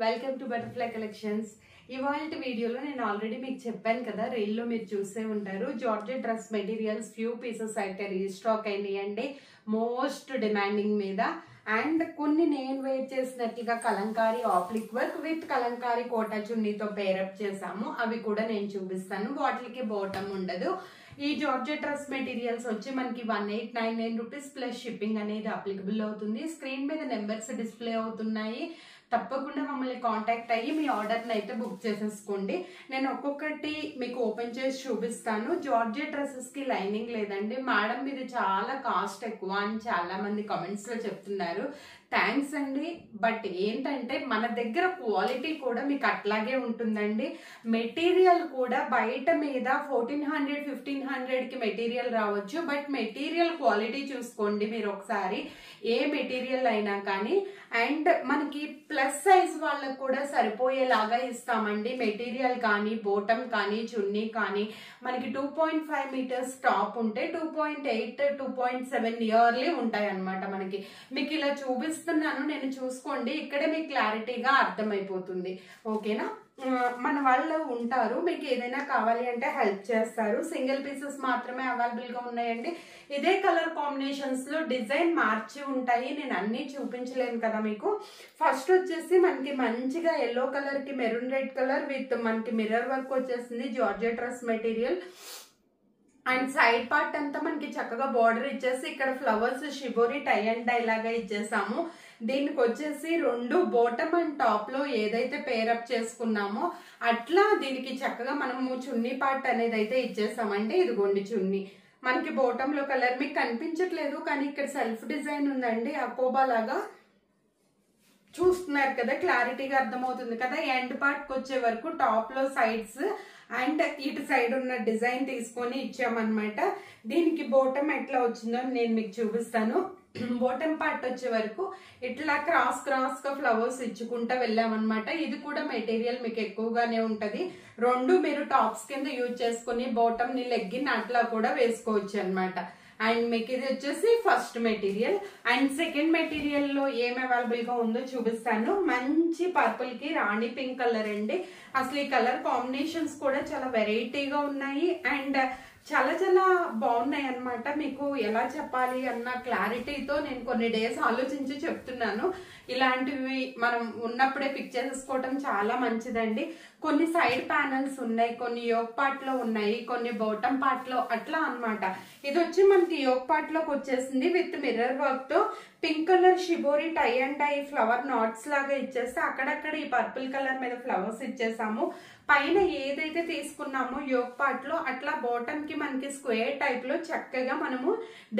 Welcome to butterfly collections. ఇవాల్టి వీడియోలో నేను ఆల్రెడీ మీకు చెప్పాను కదా, రీల్లో మీరు చూసే ఉంటారు. Georgette dress materials few pieces అయితే రీస్టాక్ అయినాయండి, మోస్ట్ డిమాండింగ్ మీద. అండ్ కొన్ని నేను వేర్ చేసినట్లుగా Kalamkari applique work with Kalamkari Kota చున్నీతో పేరప్ చేసాము. అవి కూడా నేను చూపిస్తాను. వాటికి బాటమ్ ఉండదు. ఈ జార్జెట్ డ్రెస్ మెటీరియల్స్ వచ్చి మనకి 1899 రూపీస్ ప్లస్ షిప్పింగ్ అనేది అప్లికబుల్ అవుతుంది. స్క్రీన్ మీద నెంబర్స్ డిస్ప్లే అవుతున్నాయి. తప్పకుండా మమ్మల్ని కాంటాక్ట్ అయ్యి మీ ఆర్డర్ని అయితే బుక్ చేసేసుకోండి. నేను ఒక్కొక్కటి మీకు ఓపెన్ చేసి చూపిస్తాను. జార్జెట్ డ్రెస్సెస్కి లైనింగ్ లేదండి మేడం, ఇది చాలా కాస్ట్ ఎక్కువ అని చాలా మంది కామెంట్స్లో చెప్తున్నారు. థ్యాంక్స్ అండి. బట్ ఏంటంటే మన దగ్గర క్వాలిటీ కూడా మీకు అట్లాగే ఉంటుందండి. మెటీరియల్ కూడా బయట మీద 1400-1500కి మెటీరియల్ రావచ్చు. బట్ మెటీరియల్ క్వాలిటీ చూసుకోండి మీరు ఒకసారి, ఏ మెటీరియల్ అయినా కానీ. అండ్ మనకి ప్లస్ సైజ్ వాళ్ళకు కూడా సరిపోయేలాగా ఇస్తామండి. మెటీరియల్ కానీ, బోటమ్ కానీ, చున్నీ కానీ మనకి 2.5 మీటర్స్ టాప్ ఉంటే 2.8, 2.7 ఇయర్లీ ఉంటాయి అన్నమాట. మనకి మీకు ఇలా చూపిస్తున్నాను, నేను చూసుకోండి. ఇక్కడే మీకు క్లారిటీగా అర్థమైపోతుంది. ఓకేనా? మన వాళ్ళు ఉంటారు, మీకు ఏదైనా కావాలి అంటే హెల్ప్ చేస్తారు. సింగిల్ పీసెస్ మాత్రమే అవైలబుల్గా ఉన్నాయండి. ఇదే కలర్ కాంబినేషన్స్లో డిజైన్ మార్చి ఉంటాయి. నేను అన్నీ చూపించలేను కదా మీకు. ఫస్ట్ వచ్చేసి మనకి మంచిగా ఎల్లో కలర్కి మెరూన్ రెడ్ కలర్ విత్ మనకి మిర్రర్ వర్క్ వచ్చేసింది georgette dress material. And side part అంతా మనకి చక్కగా బార్డర్ ఇచ్చేసి ఇక్కడ flowers shibori tie and dye లాగా ఇచ్చేసాము. దీనికి వచ్చేసి రెండు బాటమ్ అండ్ టాప్ లో ఏదైతే పేరప్ చేసుకున్నామో అట్లా దీనికి చక్కగా మనము చున్నీ పార్ట్ అనేది అయితే ఇచ్చేసామండి. ఇదిగోండి చున్నీ. మనకి బాటమ్ లో కలర్ మీకు కనిపించట్లేదు కానీ ఇక్కడ సెల్ఫ్ డిజైన్ ఉందండి, అకోబా లాగా. చూస్తున్నారు కదా, క్లారిటీగా అర్థమవుతుంది కదా. ఎండ్ పార్ట్ కి వచ్చే వరకు టాప్ లో సైడ్స్ అండ్ ఇటు సైడ్ ఉన్న డిజైన్ తీసుకొని ఇచ్చామన్నమాట. దీనికి బోటమ్ ఎట్లా వచ్చిందో నేను మీకు చూపిస్తాను. బోటమ్ పార్ట్ వచ్చే వరకు ఇట్లా క్రాస్ గా ఫ్లవర్స్ ఇచ్చుకుంటా వెళ్ళామన్నమాట. ఇది కూడా మెటీరియల్ మీకు ఎక్కువగానే ఉంటది. రెండు మీరు టాప్స్ కింద యూజ్ చేసుకుని బాటమ్ ని లెగ్గిన్ అట్లా కూడా వేసుకోవచ్చు అనమాట. అండ్ మీకు ఇది వచ్చేసి first material. And second material లో ఏం అవైలబుల్ గా ఉందో చూపిస్తాను. మంచి పర్పుల్ కి రాణి పింక్ కలర్ అండి. అసలు ఈ కలర్ కాంబినేషన్స్ కూడా చాలా వెరైటీగా ఉన్నాయి అండ్ చాలా చాలా బాగున్నాయి అన్నమాట. మీకు ఎలా చెప్పాలి అన్న క్లారిటీతో నేను కొన్ని డేస్ ఆలోచించి చెప్తున్నాను. ఇలాంటివి మనం ఉన్నప్పుడే పిక్ చేసేసుకోవటం చాలా మంచిదండి. కొన్ని సైడ్ ప్యానల్స్ ఉన్నాయి, కొన్ని యోక్ పార్ట్ లో ఉన్నాయి, కొన్ని బాటమ్ పార్ట్ లో అట్లా అన్నమాట. ఇది వచ్చి మనకి యోక్ పార్ట్ లోకి వచ్చేసింది విత్ మిర్రర్ వర్క్ తో pink colour shibori tie and dye flower knots లాగా ఇచ్చేస్తే అక్కడక్కడ ఈ పర్పుల్ కలర్ మీద ఫ్లవర్స్ ఇచ్చేసాము. పైన ఏదైతే తీసుకున్నామో యోక్ పార్ట్ లో అట్లా బాటమ్ కి మనకి స్క్వేర్ టైప్ లో చక్కగా మనము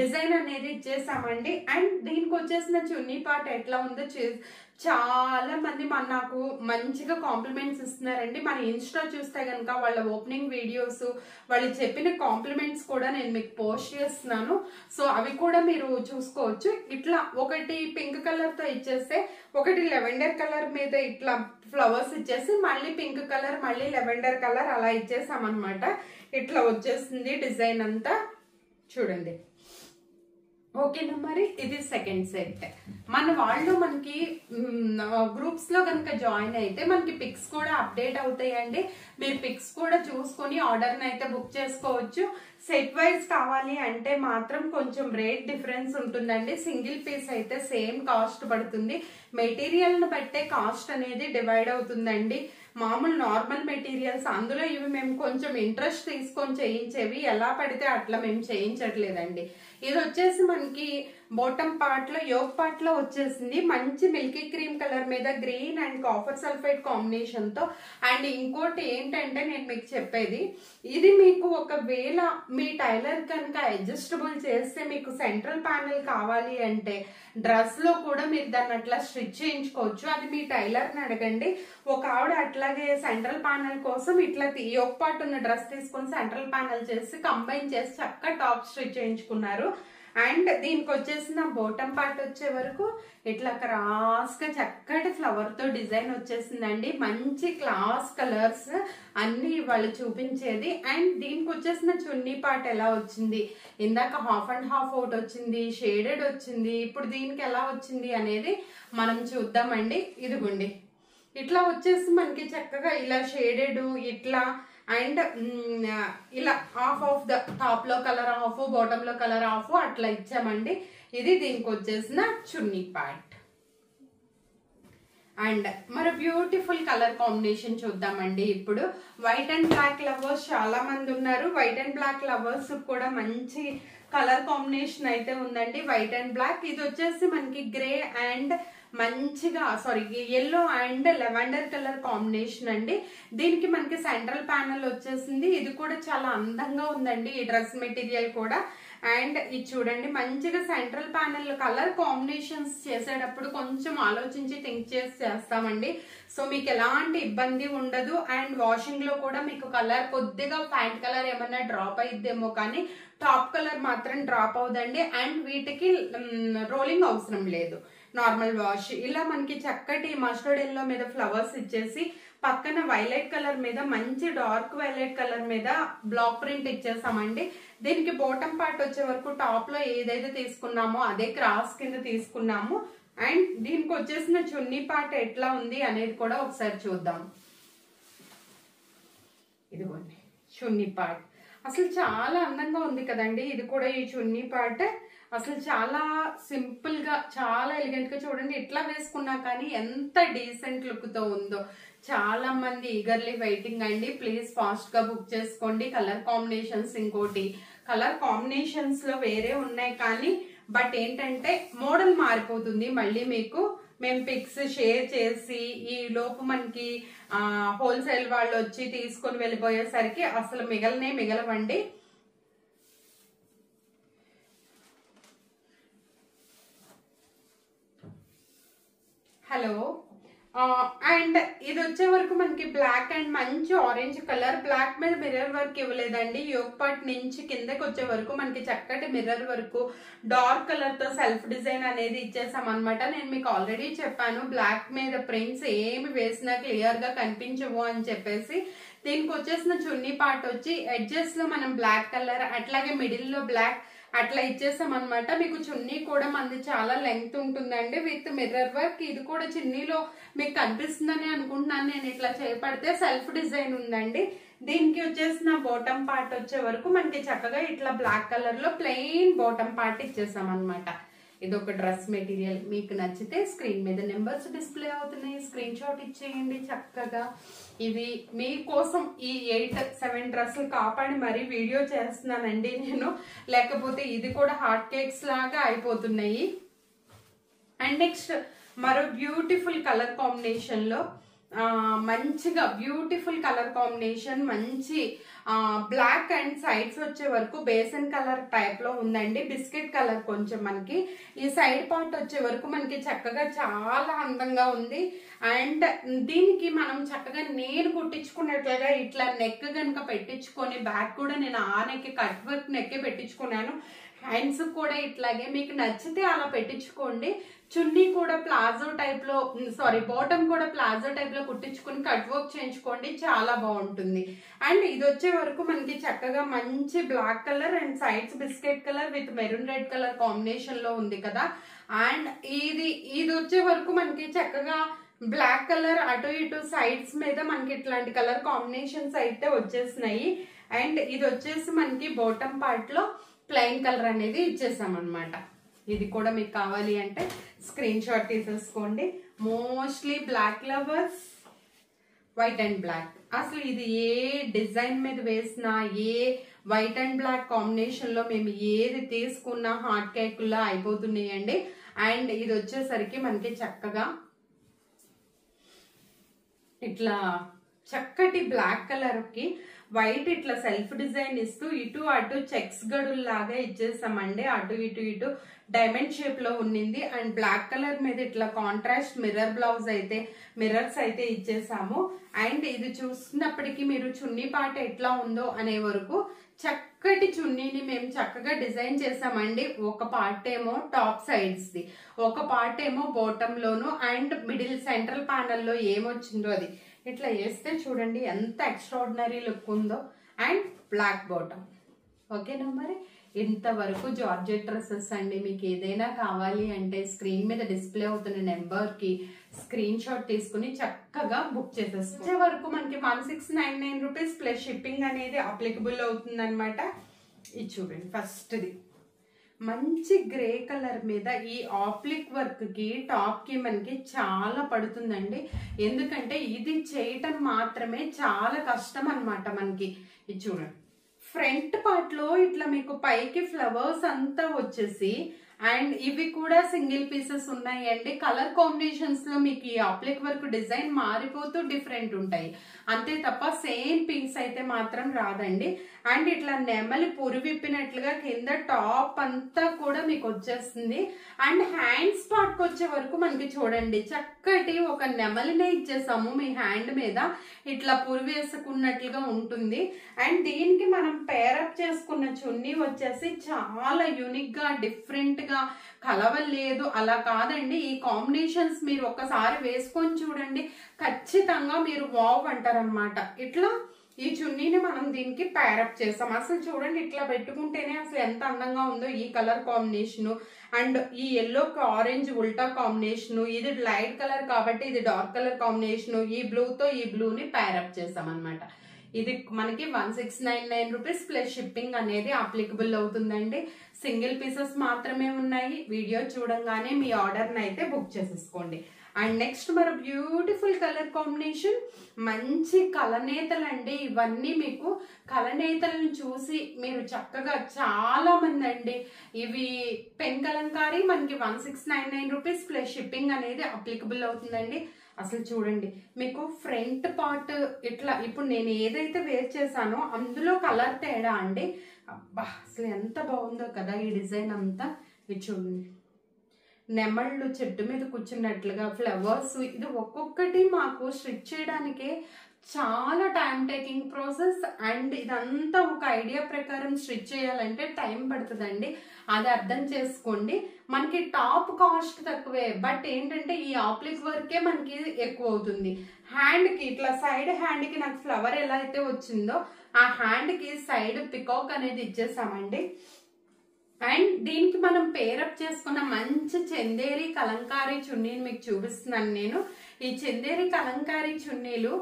డిజైన్ అనేది ఇచ్చేసామండి. అండ్ దీనికి వచ్చేసిన చున్నీ పార్ట్ ఎట్లా ఉందో చాలా మంది నాకు మంచిగా కాంప్లిమెంట్స్ ఇస్తున్నారండి. మన ఇన్స్టా చూస్తే కనుక వాళ్ళ ఓపెనింగ్ వీడియోస్, వాళ్ళు చెప్పిన కాంప్లిమెంట్స్ కూడా నేను మీకు పోస్ట్ చేస్తున్నాను. సో అవి కూడా మీరు చూసుకోవచ్చు. ఇట్లా ఒకటి పింక్ కలర్ తో ఇచ్చేస్తే ఒకటి లెవెండర్ కలర్ మీద ఇట్లా ఫ్లవర్స్ ఇచ్చేసి మళ్ళీ పింక్ కలర్ మళ్ళీ లెవెండర్ కలర్ అలా ఇచ్చేసామన్నమాట. ఇట్లా వచ్చేసింది డిజైన్ అంతా. చూడండి. ఓకేనా? మరి ఇది సెకండ్ సెట్. మన వాళ్ళు మనకి గ్రూప్స్ లో కనుక జాయిన్ అయితే మనకి పిక్స్ కూడా అప్డేట్ అవుతాయండి. మీరు పిక్స్ కూడా చూసుకొని ఆర్డర్ని అయితే బుక్ చేసుకోవచ్చు. సెట్ వైజ్ కావాలి అంటే మాత్రం కొంచెం రేట్ డిఫరెన్స్ ఉంటుందండి. సింగిల్ పీస్ అయితే సేమ్ కాస్ట్ పడుతుంది. మెటీరియల్ని బట్టే కాస్ట్ అనేది డివైడ్ అవుతుందండి. మామూలు నార్మల్ మెటీరియల్స్ అందులో ఇవి మేము కొంచెం ఇంట్రెస్ట్ తీసుకొని చేయించేవి, ఎలా పడితే అట్లా మేము చేయించట్లేదండి. ఇది వచ్చేసి మనకి బాటమ్ పార్ట్ లో యోక్ పార్ట్ లో వచ్చేసింది మంచి మిల్కీ క్రీమ్ కలర్ మీద green and copper sulphide combination తో. అండ్ ఇంకోటి ఏంటంటే నేను మీకు చెప్పేది, ఇది మీకు ఒకవేళ మీ టైలర్ కనుక అడ్జస్టబుల్ చేస్తే మీకు సెంట్రల్ ప్యానెల్ కావాలి అంటే డ్రెస్ లో కూడా మీరు దాన్ని అట్లా స్టిచ్ చేయించుకోవచ్చు. అది మీ టైలర్ ని అడగండి. ఒక ఆవిడ అట్లాగే సెంట్రల్ ప్యానెల్ కోసం ఇట్లా యోక్ పార్ట్ ఉన్న డ్రెస్ తీసుకొని సెంట్రల్ ప్యానెల్ చేసి కంబైన్ చేసి చక్కగా టాప్ స్టిచ్ చేయించుకున్నారు. అండ్ దీనికి వచ్చేసిన బాటమ్ పార్ట్ వచ్చే వరకు ఇట్లా క్రాస్ గా చక్కటి ఫ్లవర్ తో డిజైన్ వచ్చేసిందండి. మంచి క్లాస్ కలర్స్ అన్ని వాళ్ళు చూపించేది. అండ్ దీనికి వచ్చేసిన చున్నీ పార్ట్ ఎలా వచ్చింది, ఇందాక హాఫ్ అండ్ హాఫ్ అవుట్ వచ్చింది, షేడెడ్ వచ్చింది, ఇప్పుడు దీనికి ఎలా వచ్చింది అనేది మనం చూద్దామండి. ఇదిగోండి, ఇట్లా వచ్చేసి మనకి చక్కగా ఇలా షేడెడ్ ఇట్లా అండ్ ఇలా హాఫ్ ఆఫ్ ద టాప్ లో కలర్ హాఫ్ బాటమ్ లో కలర్ హాఫ్ అట్లా ఇచ్చామండి. ఇది దీనికి వచ్చేసిన చున్నీ పార్ట్. అండ్ మరి బ్యూటిఫుల్ కలర్ కాంబినేషన్ చూద్దామండి. ఇప్పుడు వైట్ అండ్ బ్లాక్ లవర్స్ చాలా మంది ఉన్నారు. వైట్ అండ్ బ్లాక్ లవర్స్ కూడా మంచి కలర్ కాంబినేషన్ అయితే ఉందండి. వైట్ అండ్ బ్లాక్, ఇది వచ్చేసి మనకి గ్రే అండ్ మంచిగా yellow and lavender colour combination అండి. దీనికి మనకి సెంట్రల్ ప్యానల్ వచ్చేసింది. ఇది కూడా చాలా అందంగా ఉందండి ఈ డ్రెస్ మెటీరియల్ కూడా. అండ్ ఇది చూడండి మంచిగా సెంట్రల్ ప్యానల్ కలర్ కాంబినేషన్స్ చేసేటప్పుడు కొంచెం ఆలోచించి థింక్ చేసి చేస్తామండి. సో మీకు ఎలాంటి ఇబ్బంది ఉండదు. అండ్ వాషింగ్ లో కూడా మీకు కలర్ కొద్దిగా ప్యాంట్ కలర్ ఏమన్నా డ్రాప్ అయిద్దేమో కానీ టాప్ కలర్ మాత్రం డ్రాప్ అవుదండి. అండ్ వీటికి రోలింగ్ అవసరం లేదు, నార్మల్ వాష్. ఇలా మనకి చక్కటి మస్టర్డ్ ఎల్లో మీద ఫ్లవర్స్ ఇచ్చేసి పక్కన వైలెట్ కలర్ మీద మంచి డార్క్ వైలెట్ కలర్ మీద బ్లాక్ ప్రింట్ ఇచ్చేసామండి. దీనికి బాటమ్ పార్ట్ వచ్చే వరకు టాప్ లో ఏదైతే తీసుకున్నామో అదే క్రాస్ కింద తీసుకున్నాము. అండ్ దీనికి వచ్చేసిన చున్నీ పార్ట్ ఎట్లా ఉంది అనేది కూడా ఒకసారి చూద్దాం. ఇదిగోండి చున్నీ పార్ట్, అసలు చాలా అందంగా ఉంది కదండి. ఇది కూడా ఈ చున్నీ పార్ట్ అసలు చాలా సింపుల్ గా చాలా ఎలిగెంట్ గా చూడండి. ఇట్లా వేసుకున్నా కానీ ఎంత డీసెంట్ లుక్ తో ఉందో. చాలా మంది ఈగర్లీ వెయిటింగ్ అండి. ప్లీజ్ ఫాస్ట్ గా బుక్ చేసుకోండి. కలర్ కాంబినేషన్స్, ఇంకోటి కలర్ కాంబినేషన్స్ లో వేరే ఉన్నాయి కానీ బట్ ఏంటంటే మోడల్ మారిపోతుంది. మళ్ళీ మీకు మేము పిక్స్ షేర్ చేసి ఈ లోపు మనకి హోల్సేల్ వాళ్ళు వచ్చి తీసుకొని వెళ్ళిపోయేసరికి అసలు మిగలవండి. హలో. అండ్ ఇది వచ్చే వరకు మనకి బ్లాక్ అండ్ మంచి ఆరెంజ్ కలర్, బ్లాక్ మీద మిర్రర్ వర్క్ ఇవ్వలేదండి. యోగ్ పార్ట్ నుంచి కిందకి వచ్చే వరకు మనకి చక్కటి మిర్రర్ వర్క్ డార్క్ కలర్ తో సెల్ఫ్ డిజైన్ అనేది ఇచ్చేసాం అనమాట. నేను మీకు ఆల్రెడీ చెప్పాను బ్లాక్ మీద ప్రింట్స్ ఏమి వేసినా క్లియర్ గా కనిపించవు అని చెప్పేసి. దీనికి వచ్చేసిన చున్నీ పార్ట్ వచ్చి ఎడ్జెస్ లో మనం బ్లాక్ కలర్ అట్లాగే మిడిల్ లో బ్లాక్ అట్లా ఇచ్చేసాం అనమాట. మీకు చున్నీ కూడా మనది చాలా లెంగ్త్ ఉంటుందండి విత్ మిర్రర్ వర్క్. ఇది కూడా చున్నీలో మీకు కనిపిస్తుందని అనుకుంటున్నాను నేను. ఇట్లా చేపడితే సెల్ఫ్ డిజైన్ ఉందండి. దీనికి వచ్చేసిన బాటమ్ పార్ట్ వచ్చే వరకు మనకి చక్కగా ఇట్లా బ్లాక్ కలర్ లో ప్లెయిన్ బాటమ్ పార్ట్ ఇచ్చేసాం అనమాట. ఇది ఒక డ్రెస్ మెటీరియల్. మీకు నచ్చితే స్క్రీన్ మీద నెంబర్స్ డిస్ప్లే అవుతున్నాయి, స్క్రీన్ షాట్ ఇచ్చేయండి చక్కగా. ఇది మీకోసం ఈ 8-7 డ్రెస్సులు కాపాడి మరీ వీడియో చేస్తున్నానండి నేను, లేకపోతే ఇది కూడా హాట్ కేక్స్ లాగా అయిపోతున్నాయి. అండ్ నెక్స్ట్ మరో బ్యూటిఫుల్ కలర్ కాంబినేషన్ లో మంచిగా బ్యూటిఫుల్ కలర్ కాంబినేషన్, మంచి బ్లాక్ అండ్ సైడ్స్ వచ్చే వరకు బేసన్ కలర్ టైప్ లో ఉందండి. బిస్కెట్ కలర్ కొంచెం మనకి ఈ సైడ్ పార్ట్ వచ్చే వరకు మనకి చక్కగా చాలా అందంగా ఉంది. అండ్ దీనికి మనం చక్కగా నేను కుట్టించుకున్నట్లుగా ఇట్లా నెక్ కనుక పెట్టించుకొని, బ్యాక్ కూడా నేను ఆ నెక్ కట్ వర్క్ నెక్కే పెట్టించుకున్నాను. హ్యాండ్స్ కూడా ఇట్లాగే మీకు నచ్చితే అలా పెట్టించుకోండి. చున్నీ కూడా ప్లాజో టైప్ లో బాటమ్ కూడా ప్లాజో టైప్ లో కుట్టించుకుని కట్ వర్క్ చేయించుకోండి, చాలా బాగుంటుంది. అండ్ ఇది వచ్చే వరకు మనకి చక్కగా మంచి black colour and sides biscuit colour with maroon red colour combination లో ఉంది కదా. అండ్ ఇది వచ్చే వరకు మనకి చక్కగా బ్లాక్ కలర్ అటు ఇటు సైడ్స్ మీద మనకి ఇట్లాంటి కలర్ కాంబినేషన్స్ అయితే వచ్చేసినాయి. అండ్ ఇది వచ్చేసి మనకి బాటమ్ పార్ట్ లో ప్లెయిన్ కలర్ అనేది ఇచ్చేసాం అనమాట. ఇది కూడా మీకు కావాలి అంటే స్క్రీన్ షాట్ తీసేసుకోండి. Mostly black lovers, white and black, అసలు ఇది ఏ డిజైన్ మీద వేసినా, ఏ వైట్ అండ్ బ్లాక్ కాంబినేషన్ లో మేము ఏది తీసుకున్నా హాట్ కేకుల్లా అయిపోతున్నాయండి. అండ్ ఇది వచ్చేసరికి మనకి చక్కగా ఇట్లా చక్కటి బ్లాక్ కలర్ కి వైట్ ఇట్లా సెల్ఫ్ డిజైన్ ఇస్తూ ఇటు అటు చెక్స్ గడుల్లాగా ఇచ్చేసామండి. అటు ఇటు డైమండ్ షేప్ లో ఉన్నింది. అండ్ బ్లాక్ కలర్ మీద ఇట్లా కాంట్రాస్ట్ మిర్రర్స్ అయితే ఇచ్చేసాము. అండ్ ఇది చూస్తున్నప్పటికీ మీరు చున్నీ పార్ట్ ఎట్లా ఉందో అనే వరకు చక్కటి చున్నీని మేము చక్కగా డిజైన్ చేసామండి. ఒక పార్ట్ ఏమో టాప్ సైడ్స్ ది, ఒక పార్ట్ ఏమో బాటమ్ లోను, అండ్ మిడిల్ సెంట్రల్ ప్యానల్ లో ఏమొచ్చిందో అది ఇట్లా వేస్తే చూడండి ఎంత ఎక్స్ట్రాడినరీ లుక్ ఉందో. And black bottom. ఓకేనా మరి ఇంతవరకు జార్జెట్ డ్రెస్సెస్ అండి. మీకు ఏదైనా కావాలి అంటే స్క్రీన్ మీద డిస్ప్లే అవుతున్న నెంబర్కి స్క్రీన్ షాట్ తీసుకుని చక్కగా బుక్ చేసేసుకోండి. వచ్చే వరకు మనకి 1699 రూపీస్ ప్లస్ షిప్పింగ్ అనేది అప్లికబుల్ అవుతుంది అనమాట. ఇది చూడండి, ఫస్ట్ది మంచి గ్రే కలర్ మీద ఈ ఆప్లిక్ వర్క్ కి టాప్ కి మనకి చాలా పడుతుందండి. ఎందుకంటే ఇది చేయటం మాత్రమే చాలా కష్టం అన్నమాట మనకి. ఇది చూడండి, ఫ్రంట్ పార్ట్ లో ఇట్లా మీకు పైకి ఫ్లవర్స్ అంతా వచ్చేసి అండ్ ఇవి కూడా సింగిల్ పీసెస్ ఉన్నాయండి. కలర్ కాంబినేషన్స్ లో మీకు ఈ ఆప్లిక్ వర్క్ డిజైన్ మారిపోతూ డిఫరెంట్ ఉంటాయి, అంతే తప్ప సేమ్ పీస్ అయితే మాత్రం రాదండి. అండ్ ఇట్లా నెమలి పురివిప్పినట్లుగా కింద టాప్ అంతా కూడా మీకు వచ్చేస్తుంది. అండ్ హ్యాండ్స్ పార్ట్ వచ్చే వరకు మనకి చూడండి చక్కటి ఒక నెమలినే ఇచ్చేసాము మీ హ్యాండ్ మీద, ఇట్లా పురివేసుకున్నట్లుగా ఉంటుంది. అండ్ దీనికి మనం పేరప్ చేసుకున్న చున్నీ వచ్చేసి చాలా యూనిక్ గా డిఫరెంట్ గా కలవలేదు అలా కాదండి. ఈ కాంబినేషన్స్ మీరు ఒక్కసారి వేసుకొని చూడండి, ఖచ్చితంగా మీరు వావ్ అంటారనమాట. ఇట్లా ఈ చున్నీని మనం దీనికి పేరప్ చేసాం. అసలు చూడండి ఇట్లా పెట్టుకుంటేనే అసలు ఎంత అందంగా ఉందో ఈ కలర్ కాంబినేషన్. అండ్ ఈ ఎల్లోకి ఆరెంజ్ ఉల్టా కాంబినేషన్, ఇది లైట్ కలర్ కాబట్టి ఇది డార్క్ కలర్ కాంబినేషన్, ఈ బ్లూతో ఈ బ్లూని పేరప్ చేసాం అనమాట. ఇది మనకి 1699 రూపీస్ ప్లస్ షిప్పింగ్ అనేది అప్లికబుల్ అవుతుందండి. సింగిల్ పీసెస్ మాత్రమే ఉన్నాయి. వీడియో చూడంగానే మీ ఆర్డర్ని అయితే బుక్ చేసేసుకోండి. అండ్ నెక్స్ట్ మరో బ్యూటిఫుల్ కలర్ కాంబినేషన్, మంచి కలనేతలు అండి. ఇవన్నీ మీకు కలనేతలను చూసి మీరు చక్కగా చాలా మంది అండి ఇవి పెన్ కలంకారీ మనకి 1699 రూపీస్ ప్లస్ షిప్పింగ్ అనేది అప్లికబుల్ అవుతుందండి. అసలు చూడండి మీకు ఫ్రంట్ పార్ట్ ఇట్లా ఇప్పుడు నేను ఏదైతే వేర్ చేశానో అందులో కలర్ తేడా అండి. అబ్బా అసలు ఎంత బాగుందో కదా ఈ డిజైన్ అంతా. ఇది చూడండి, నెమళ్ళు చెట్టు మీద కూర్చున్నట్లుగా ఫ్లవర్స్, ఇది ఒక్కొక్కటి మాకు స్టిచ్ చేయడానికే చాలా టైం టేకింగ్ ప్రాసెస్. అండ్ ఇదంతా ఒక ఐడియా ప్రకారం స్టిచ్ చేయాలంటే టైం పడుతుందండి, అది అర్థం చేసుకోండి. మనకి టాప్ కాస్ట్ తక్కువే, బట్ ఏంటంటే ఈ ఆప్లిక్ వర్కే మనకి ఎక్కువ అవుతుంది. హ్యాండ్కి ఇట్లా సైడ్ హ్యాండ్కి నాకు ఫ్లవర్ ఎలా అయితే వచ్చిందో ఆ హ్యాండ్కి సైడ్ పికాక్ అనేది ఇచ్చేసామండి. అండ్ దీనికి మనం పేరప్ చేసుకున్న మంచి చందేరి కలంకారీ చున్నీని మీకు చూపిస్తున్నాను నేను. ఈ చందేరి కలంకారీ చున్నీలు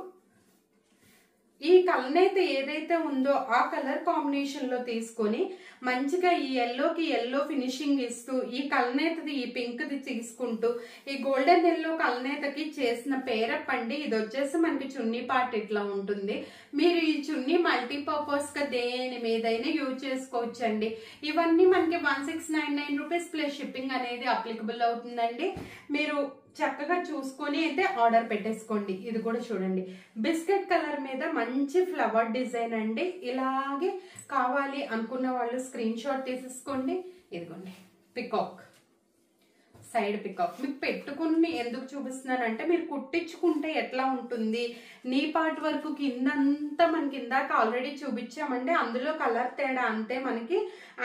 ఈ కలనేత ఏదైతే ఉందో ఆ కలర్ కాంబినేషన్ లో తీసుకొని మంచిగా ఈ ఎల్లోకి ఎల్లో ఫినిషింగ్ ఇస్తూ ఈ కలనేతది ఈ పింక్ ది తీసుకుంటూ ఈ గోల్డెన్ ఎల్లో కలనేతకి చేసిన పేరప్ అండి. ఇది వచ్చేసి మనకి చున్నీ పార్ట్ ఇట్లా ఉంటుంది. మీరు ఈ చున్నీ మల్టీపర్పస్ గా దేని మీదైనా యూజ్ చేసుకోవచ్చు అండి. ఇవన్నీ మనకి 1699 రూపీస్ ప్లస్ షిప్పింగ్ అనేది అప్లికబుల్ అవుతుందండి. మీరు చక్కగా చూసుకొని అయితే ఆర్డర్ పెట్టేసుకోండి. ఇది కూడా చూడండి, బిస్కెట్ కలర్ మీద మంచి ఫ్లవర్ డిజైన్ అండి. ఇలాగే కావాలి అనుకున్న వాళ్ళు స్క్రీన్ షాట్ తీసేసుకోండి. ఇదిగోండి పికాక్, సైడ్ పికాక్ మీకు పెట్టుకుని ఎందుకు చూపిస్తున్నానంటే మీరు కుట్టించుకుంటే ఎట్లా ఉంటుంది. నీ పార్ట్ వరకు కిందంతా మనకి ఇందాక ఆల్రెడీ చూపించామండి, అందులో కలర్ తేడా అంతే మనకి.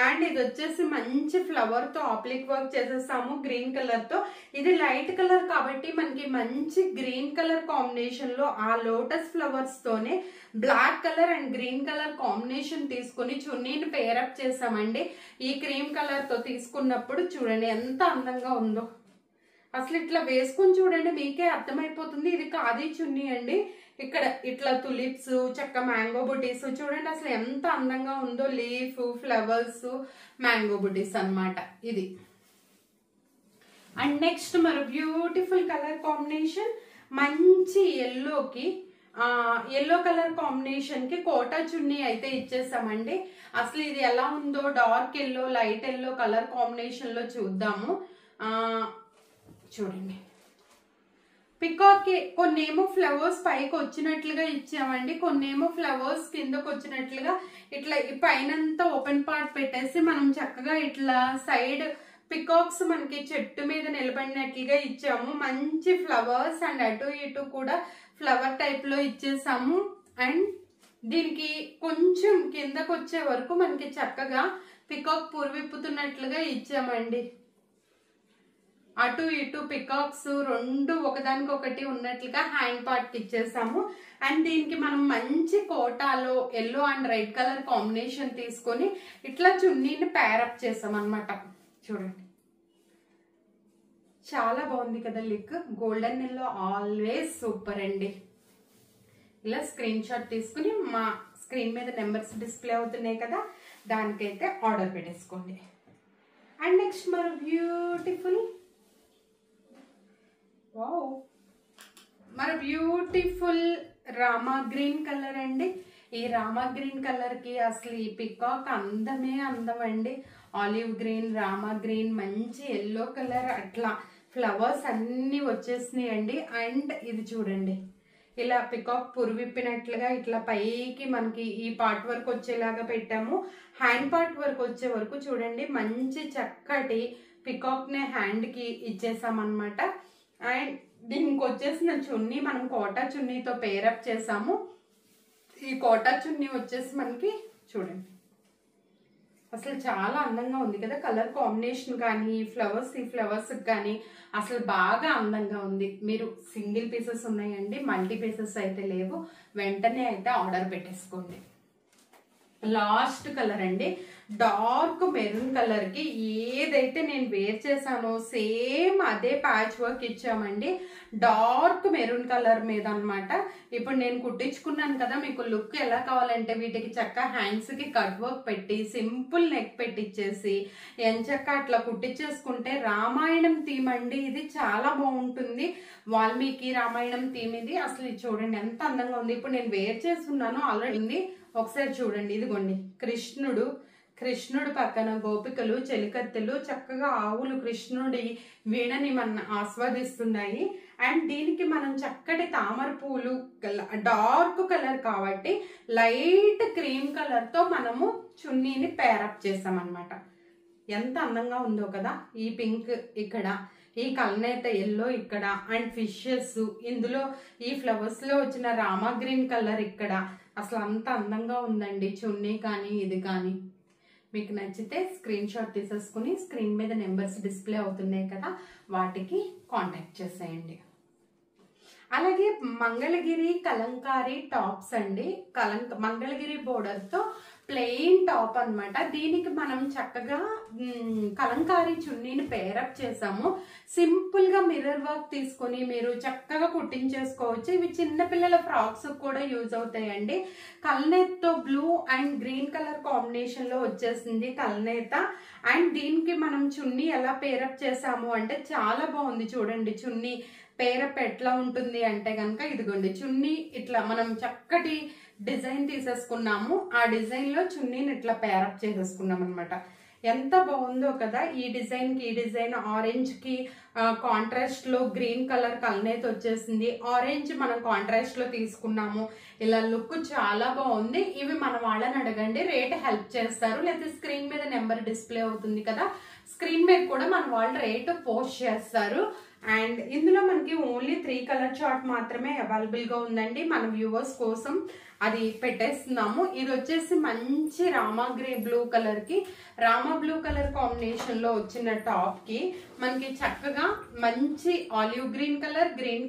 అండ్ ఇది వచ్చేసి మంచి ఫ్లవర్ తో ఆప్లిక్ వర్క్ చేసేసాము గ్రీన్ కలర్ తో. ఇది లైట్ కలర్ కాబట్టి మనకి మంచి గ్రీన్ కలర్ కాంబినేషన్ లో ఆ లోటస్ ఫ్లవర్స్ తోనే black colour and green colour combination తీసుకుని చున్నీని పేరప్ చేసామండి. ఈ క్రీమ్ కలర్ తో తీసుకున్నప్పుడు చూడండి ఎంత అందంగా ఉందో. అసలు ఇట్లా వేసుకొని చూడండి మీకే అర్థమైపోతుంది. ఇది ఖాదీ చున్నీ అండి. ఇక్కడ ఇట్లా తులిప్స్, చక్క మ్యాంగో బుటీస్ చూడండి అసలు ఎంత అందంగా ఉందో. లీఫ్, ఫ్లవర్స్, మ్యాంగో బుటీస్ అన్నమాట ఇది. అండ్ నెక్స్ట్ మరో బ్యూటిఫుల్ కలర్ కాంబినేషన్, మంచి ఎల్లోకి ఎల్లో కలర్ కాంబినేషన్ కి కోటా చున్నీ అయితే ఇచ్చేసామండి. అసలు ఇది ఎలా ఉందో dark yellow, light yellow colour combination లో చూద్దాము. చూడండి పికాక్ కొన్నేమో ఫ్లవర్స్ పైకి వచ్చినట్లుగా ఇచ్చామండి, కొన్నేమో ఫ్లవర్స్ కిందకు వచ్చినట్లుగా ఇట్లా పైనంతా ఓపెన్ పార్ట్ పెట్టేసి మనం చక్కగా ఇట్లా సైడ్ పికాక్స్ మనకి చెట్టు మీద నిలబడినట్లుగా ఇచ్చాము. మంచి ఫ్లవర్స్ అండ్ అటు ఇటు కూడా ఫ్లవర్ టైప్ లో ఇచ్చేసాము. అండ్ దీనికి కొంచెం కిందకు వచ్చే వరకు మనకి చక్కగా పికాక్ పురివిప్పుతున్నట్లుగా ఇచ్చామండి. అటు ఇటు పికాక్స్ రెండు ఒకదానికొకటి ఉన్నట్లుగా హ్యాండ్ పార్ట్ కి ఇచ్చేసాము. అండ్ దీనికి మనం మంచి కోటాలో yellow and red colour combination తీసుకొని ఇట్లా చున్నీని ప్యారప్ చేసాం అనమాట. చూడండి చాలా బాగుంది కదా look. Golden yellow always super అండి. ఇలా స్క్రీన్ షాట్ తీసుకుని మా స్క్రీన్ మీద నెంబర్స్ డిస్ప్లే అవుతున్నాయి కదా, దానికైతే ఆర్డర్ పెట్టేసుకోండి. అండ్ నెక్స్ట్ మరో బ్యూటిఫుల్ వావ్ మరో బ్యూటిఫుల్ రామా గ్రీన్ కలర్ అండి. ఈ రామా గ్రీన్ కలర్ కి అసలు ఈ పికాక్ అందమే అందం అండి. ఆలివ్ గ్రీన్, రామా గ్రీన్, మంచి ఎల్లో కలర్, అట్లా ఫ్లవర్స్ అన్ని వచ్చేసినాయి అండి. అండ్ ఇది చూడండి ఇలా పికాక్ పురువిప్పినట్లుగా ఇట్లా పైకి మనకి ఈ పార్ట్ వరకు వచ్చేలాగా పెట్టాము. హ్యాండ్ పార్ట్ వరకు వచ్చే వరకు చూడండి మంచి చక్కటి పికాక్ ని హ్యాండ్ కి ఇచ్చేసామన్నమాట. అండ్ దీనికి వచ్చేసిన చున్నీ మనం కోటా చున్నీతో పేరప్ చేసాము. ఈ కోటా చున్నీ వచ్చేసి మనకి చూడండి అసలు చాలా అందంగా ఉంది కదా. కలర్ కాంబినేషన్ కానీ ఈ ఫ్లవర్స్ కానీ అసలు బాగా అందంగా ఉంది. మీరు సింగిల్ పీసెస్ ఉన్నాయండి, మల్టీ పీసెస్ అయితే లేవు. వెంటనే అయితే ఆర్డర్ పెట్టేసుకోండి. లాస్ట్ కలర్ అండి, డార్క్ మెరూన్ కలర్ కి ఏదైతే నేను వేర్ చేశానో సేమ్ అదే ప్యాచ్ వర్క్ ఇచ్చామండి. డార్క్ మెరూన్ కలర్ మీద అన్నమాట. ఇప్పుడు నేను కుట్టించుకున్నాను కదా, మీకు లుక్ ఎలా కావాలంటే వీటికి చక్క హ్యాండ్స్ కి కట్ వర్క్ పెట్టి సింపుల్ నెక్ పెట్టించేసి ఎంచక్క అట్లా కుట్టించేసుకుంటే రామాయణం థీమ్ అండి. ఇది చాలా బాగుంటుంది. వాల్మీకి రామాయణం థీమ్ ఇది. అసలు ఇది చూడండి ఎంత అందంగా ఉంది. ఇప్పుడు నేను వేర్ చేస్తున్నాను ఆల్రెడీ ఉంది. ఒకసారి చూడండి, ఇదిగోండి కృష్ణుడు పక్కన గోపికలు చెలికత్తెలు చక్కగా ఆవులు కృష్ణుడి వీణని మన ఆస్వాదిస్తున్నాయి. అండ్ దీనికి మనం చక్కటి తామర పూలు డార్క్ కలర్ కాబట్టి లైట్ క్రీమ్ కలర్ తో మనము చున్నీని పేరప్ చేసాం అన్నమాట. ఎంత అందంగా ఉందో కదా. ఈ పింక్ ఇక్కడ, ఈ కలనేత ఎల్లో ఇక్కడ, అండ్ ఫిషెస్ ఇందులో ఈ ఫ్లవర్స్ లో వచ్చిన రామా గ్రీన్ కలర్ ఇక్కడ. అసలు అంత అందంగా ఉందండి చున్నీ కానీ ఇది కానీ. మీకు నచ్చితే స్క్రీన్ షాట్ తీసేసుకుని స్క్రీన్ మీద నెంబర్స్ డిస్ప్లే అవుతున్నాయి కదా, వాటికి కాంటాక్ట్ చేసేయండి. అలాగే మంగళగిరి కలంకారీ టాప్స్ అండి. మంగళగిరి బోర్డర్ తో ప్లెయిన్ టాప్ అన్నమాట. దీనికి మనం చక్కగా కలంకారీ చున్నీని పేరప్ చేసాము. సింపుల్ గా మిర్రర్ వర్క్ తీసుకొని మీరు చక్కగా కుట్టించేసుకోవచ్చు. ఇవి చిన్న పిల్లల ఫ్రాక్స్ కూడా యూజ్ అవుతాయండి. కల్నేతతో blue and green colour combination లో వచ్చేసింది కల్నేత. అండ్ దీనికి మనం చున్నీ ఎలా పేరప్ చేసాము అంటే చాలా బాగుంది. చూడండి చున్నీ పేరప్ ఎట్లా ఉంటుంది అంటే కనుక ఇదిగోండి చున్నీ ఇట్లా మనం చక్కటి డిజైన్ తీసేసుకున్నాము. ఆ డిజైన్ లో చున్నీని ఇట్లా పేరప్ చేసేసుకున్నాం అనమాట. ఎంత బాగుందో కదా. ఈ డిజైన్ కి ఈ డిజైన్ ఆరెంజ్ కి కాంట్రాస్ట్ లో గ్రీన్ కలర్ కల్నేత వచ్చేసింది. ఆరెంజ్ మనం కాంట్రాస్ట్ లో తీసుకున్నాము. ఇలా లుక్ చాలా బాగుంది. ఇవి మన వాళ్ళని అడగండి, రేట్ హెల్ప్ చేస్తారు. లేకపోతే స్క్రీన్ మీద నెంబర్ డిస్ప్లే అవుతుంది కదా, స్క్రీన్ మీద కూడా మన వాళ్ళు రేట్ పోస్ట్ చేస్తారు. అండ్ ఇందులో మనకి ఓన్లీ 3 కలర్ చార్ట్ మాత్రమే అవైలబుల్ గా ఉందండి. మన వ్యూవర్స్ కోసం అది పెట్టేస్తున్నాము. ఇది వచ్చేసి మంచి రామా బ్లూ కలర్ కి రామా బ్లూ కలర్ కాంబినేషన్ లో వచ్చిన టాప్ కి మనకి చక్కగా మంచి olive green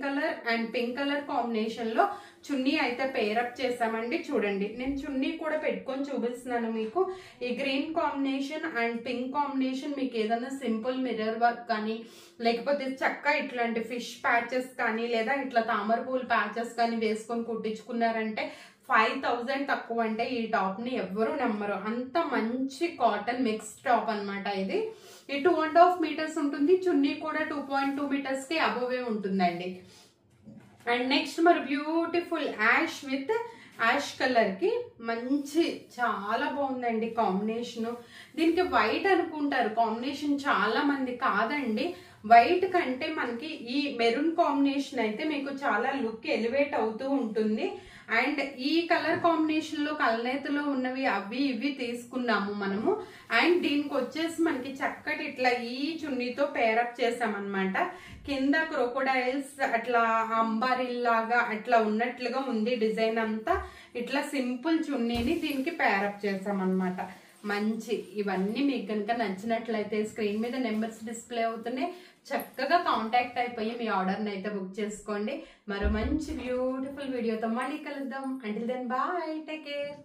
colour and pink colour combination లో చున్నీ అయితే పేరప్ చేసామండి. చూడండి నేను చున్నీ కూడా పెట్టుకొని చూపిస్తున్నాను మీకు. ఈ green combination and pink combination మీకు ఏదైనా సింపుల్ మిర్రర్ వర్క్ కానీ లేకపోతే చక్కగా ఇట్లాంటి ఫిష్ ప్యాచెస్ కానీ లేదా ఇట్లా తామర పూల ప్యాచెస్ కానీ వేసుకొని కుట్టించుకున్నారంటే 5000 తక్కువ అంటే ఈ టాప్ ని ఎవ్వరూ నమ్మరు. అంత మంచి కాటన్ మిక్స్ టాప్ అన్నమాట. ఇది 2.5 మీటర్స్ ఉంటుంది. చున్నీ కూడా 2.2 మీటర్స్ కి అబోవే ఉంటుందండి. అండ్ నెక్స్ట్ మరి beautiful ash with ash colour కి మంచి చాలా బాగుందండి కాంబినేషన్. దీనికి వైట్ అనుకుంటారు కాంబినేషన్ చాలా మంది, కాదండి. వైట్ కంటే మనకి ఈ మెరూన్ కాంబినేషన్ అయితే మీకు చాలా లుక్ ఎలివేట్ అవుతూ ఉంటుంది. అండ్ ఈ కలర్ కాంబినేషన్ లో కలనేతలో ఉన్నవి అవి ఇవి తీసుకున్నాము మనము. అండ్ దీనికి వచ్చేసి మనకి చక్కటి ఇట్లా ఈ చున్నీతో పేరప్ చేసామన్నమాట. కింద క్రోకోడైల్స్ అట్లా అంబారిల్లాగా అట్లా ఉన్నట్లుగా ఉంది డిజైన్ అంతా. ఇట్లా సింపుల్ చున్నీని దీనికి పేరప్ చేసామన్నమాట. మంచి ఇవన్నీ మీకు కనుక నచ్చినట్లయితే స్క్రీన్ మీద నెంబర్స్ డిస్ప్లే అవుతున్నాయి, చక్కగా కాంటాక్ట్ అయిపోయి మీ ఆర్డర్ని అయితే బుక్ చేసుకోండి. మరో మంచి బ్యూటిఫుల్ వీడియోతో మళ్ళీ కలుద్దాం. Until then bye, take care.